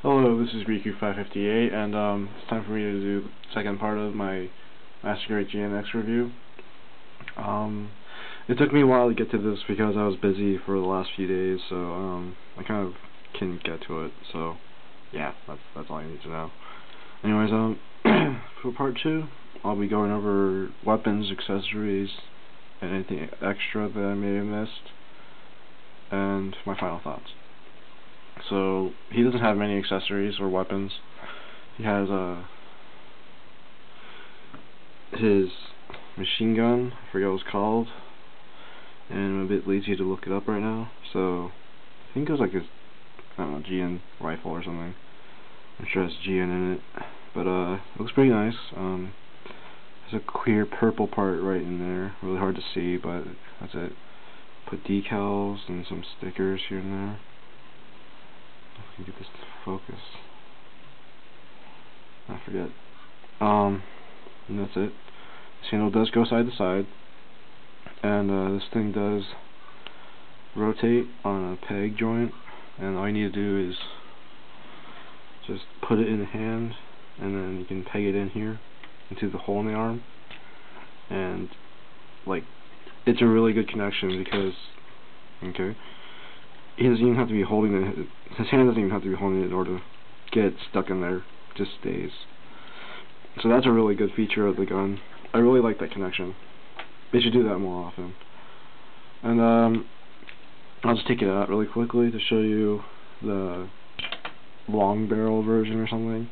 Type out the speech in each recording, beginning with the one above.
Hello, this is Riku558, and it's time for me to do the second part of my Master Grade GNX review. It took me a while to get to this because I was busy for the last few days, so I kind of couldn't get to it. So yeah, that's all you need to know. Anyways, for part 2, I'll be going over weapons, accessories, and anything extra that I may have missed, and my final thoughts. So he doesn't have many accessories or weapons. He has his machine gun, I forget what it's called, and I'm a bit lazy to look it up right now. So I think it was like his, I don't know, GN rifle or something. I'm sure it has GN in it, but it looks pretty nice. There's a clear purple part right in there, really hard to see, but that's it. Put decals and some stickers here and there. If we can get this to focus. I forget. And that's it. This handle does go side to side, and this thing does rotate on a peg joint, and all you need to do is just put it in the hand, and then you can peg it in here into the hole in the arm, and like, it's a really good connection because, okay, he doesn't even have to be holding it. His hand doesn't even have to be holding it in order to get it stuck in there. It just stays. So that's a really good feature of the gun. I really like that connection. They should do that more often. And I'll just take it out really quickly to show you the long barrel version or something.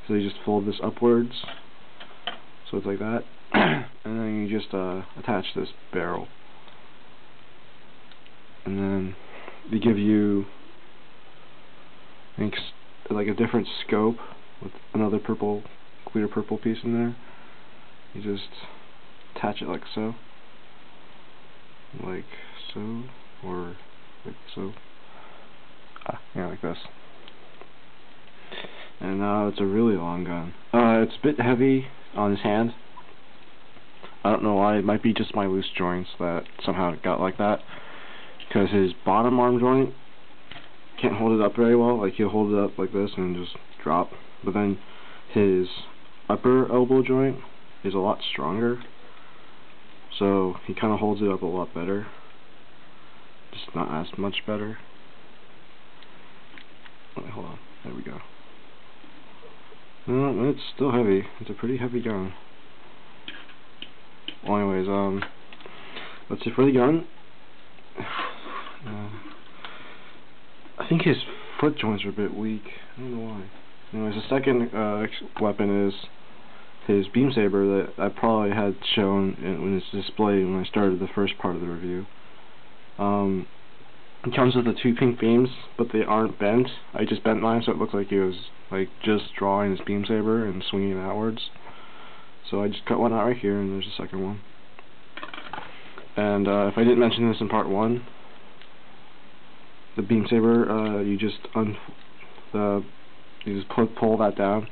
So you just fold this upwards, so it's like that, and then you just attach this barrel, and then they give you, I think, like a different scope with another purple, clear purple piece in there. You just attach it like so, or like so. Yeah, like this. And now it's a really long gun. It's a bit heavy on his hand. I don't know why. It might be just my loose joints that somehow it got like that. Because his bottom arm joint can't hold it up very well. Like, he'll hold it up like this and just drop. But then his upper elbow joint is a lot stronger, so he kind of holds it up a lot better. Just not as much better. Wait, hold on. There we go. No, it's still heavy. It's a pretty heavy gun. Well, anyways, let's see for the gun. I think his foot joints are a bit weak. I don't know why. Anyways, the second weapon is his beam saber that I probably had shown when it's displayed when I started the first part of the review. It comes with the 2 pink beams, but they aren't bent. I just bent mine so it looks like he was like just drawing his beam saber and swinging it outwards. So I just cut one out right here, and there's a second one. And if I didn't mention this in part 1, the beam saber, you just pull that down,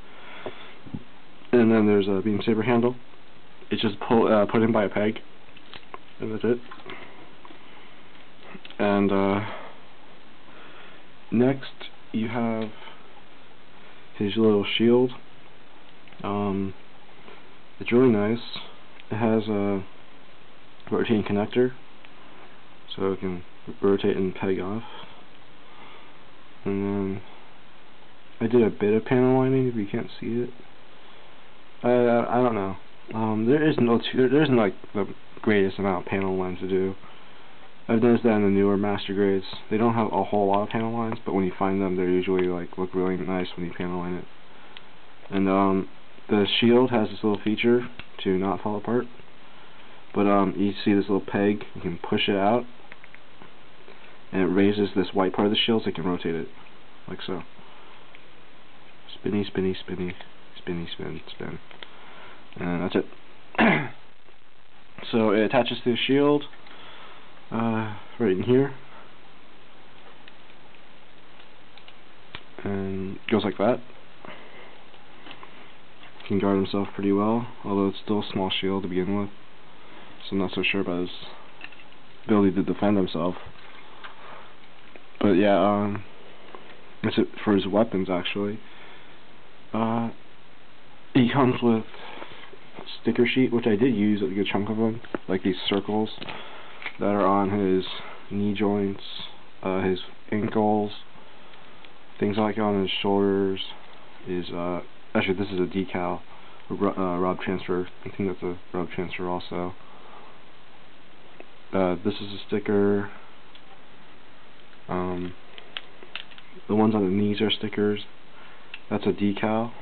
and then there's a beam saber handle. It's just put in by a peg, and that's it. And next you have his little shield. It's really nice. It has a rotating connector, so it can rotate and peg off. And then I did a bit of panel lining if you can't see it. I don't know. There isn't like the greatest amount of panel lines to do. I've noticed that in the newer Master Grades, they don't have a whole lot of panel lines, but when you find them, they usually like look really nice when you panel line it. And the shield has this little feature to not fall apart. But you see this little peg, you can push it out, and it raises this white part of the shield so you can rotate it, like so. Spinny, spinny, spinny, spinny, spin, spin. And that's it. So it attaches to the shield, right in here, and goes like that. He can guard himself pretty well, although it's still a small shield to begin with, so I'm not so sure about his ability to defend himself. But yeah, It's for his weapons, actually. He comes with sticker sheet, which I did use a good chunk of them, like these circles that are on his knee joints, his ankles, things like on his shoulders. Actually, this is a decal, rub transfer. I think that's a rub transfer also. This is a sticker. The ones on the knees are stickers. That's a decal.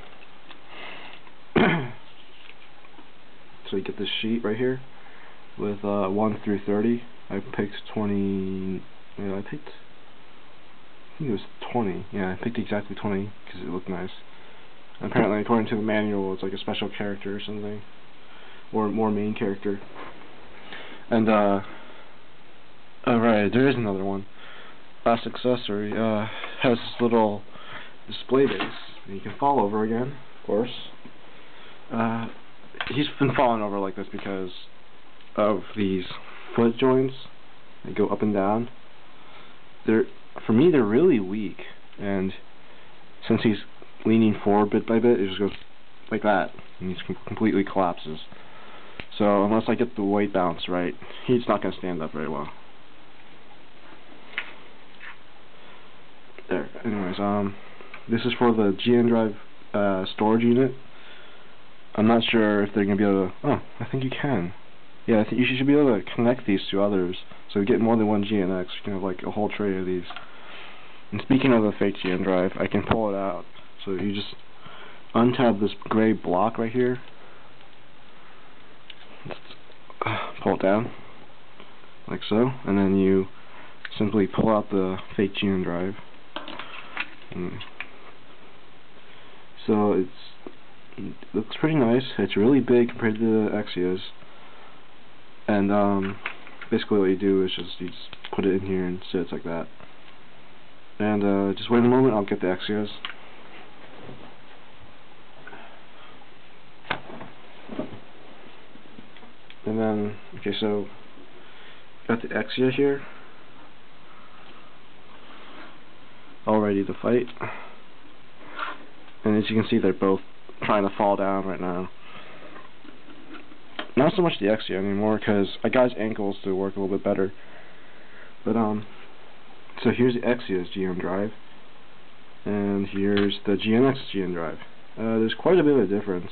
So you get this sheet right here with 1 through 30. I picked 20. Yeah, I think it was 20. Yeah, I picked exactly 20 because it looked nice. Apparently, according to the manual, it's like a special character or something, or more main character. And right, there is another one. Last accessory has this little display base, and you can fall over again, of course. He's been falling over like this because of these foot joints. They go up and down. For me, they're really weak, and since he's leaning forward bit by bit, it just goes like that, and he completely collapses. So unless I get the weight balance right, he's not going to stand up very well. There. Anyways, this is for the GN Drive storage unit. I'm not sure if they're going to be able to... Oh, I think you can. Yeah, I think you should be able to connect these to others. So you get more than one GNX, you can have like a whole tray of these. And speaking of the fake GN Drive, I can pull it out. So you just untab this gray block right here. Pull it down, like so. And then you simply pull out the fake GN Drive. So it looks pretty nice. It's really big compared to the Exias. And basically what you do is you just put it in here and sits like that. And just wait a moment, I'll get the Exias. And then, okay, so got the Exia here, all ready to fight. And as you can see, they're both trying to fall down right now. Not so much the Exia anymore, because I got his ankles to work a little bit better. But so here's the Exia's GN Drive, and here's the GNX GN Drive. There's quite a bit of difference.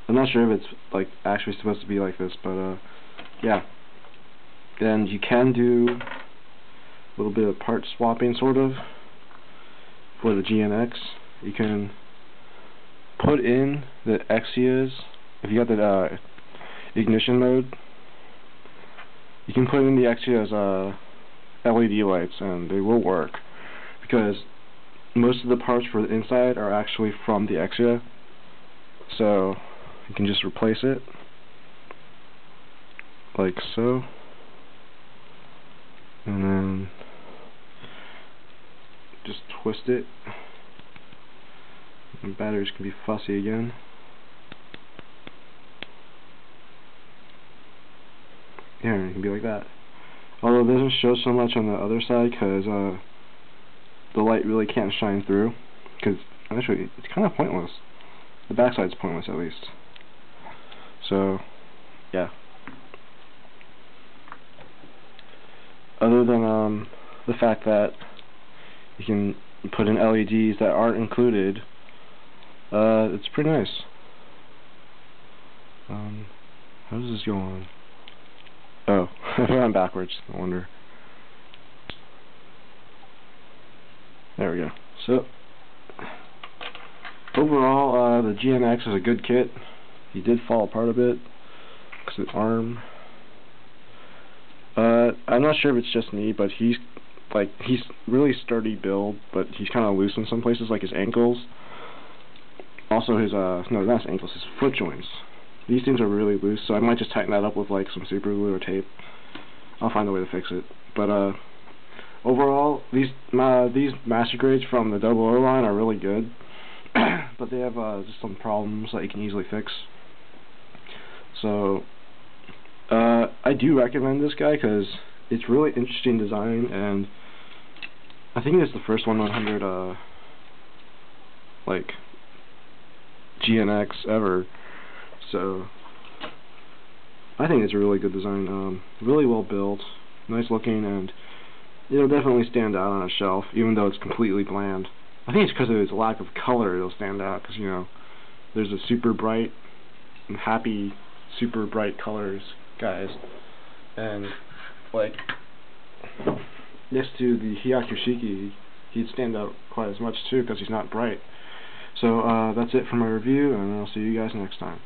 I'm not sure if it's like actually supposed to be like this, but yeah. And you can do a little bit of part swapping, sort of, for the GNX. You can put in the Exias, if you got the ignition mode, you can put in the Exia's LED lights, and they will work, because most of the parts for the inside are actually from the Exia. So you can just replace it like so, and then just twist it, and batteries can be fussy again. Yeah, it can be like that. Although it doesn't show so much on the other side, because the light really can't shine through, because actually it's kind of pointless. The backside's pointless, at least. So, yeah. Other than the fact that you can put in LEDs that aren't included, it's pretty nice. How does this go on? Oh, I ran backwards, I wonder. There we go. So, overall, the GNX is a good kit. He did fall apart a bit because of the arm. I'm not sure if it's just me, but he's really sturdy build, but he's kind of loose in some places, like his ankles. Also his no, not his ankles, his foot joints. These things are really loose, so I might just tighten that up with like some super glue or tape. I'll find a way to fix it. But overall, these master grades from the 00 line are really good, but they have just some problems that you can easily fix. So I do recommend this guy because it's really interesting design, and I think it's the first 100 like GNX ever. So I think it's a really good design, really well built, nice looking, and it'll definitely stand out on a shelf, even though it's completely bland. I think it's because of its lack of color it'll stand out, because, you know, there's a super bright and happy, super bright colors, guys. And, like, next to the Hyakushiki, he'd stand out quite as much, too, because he's not bright. So, that's it for my review, and I'll see you guys next time.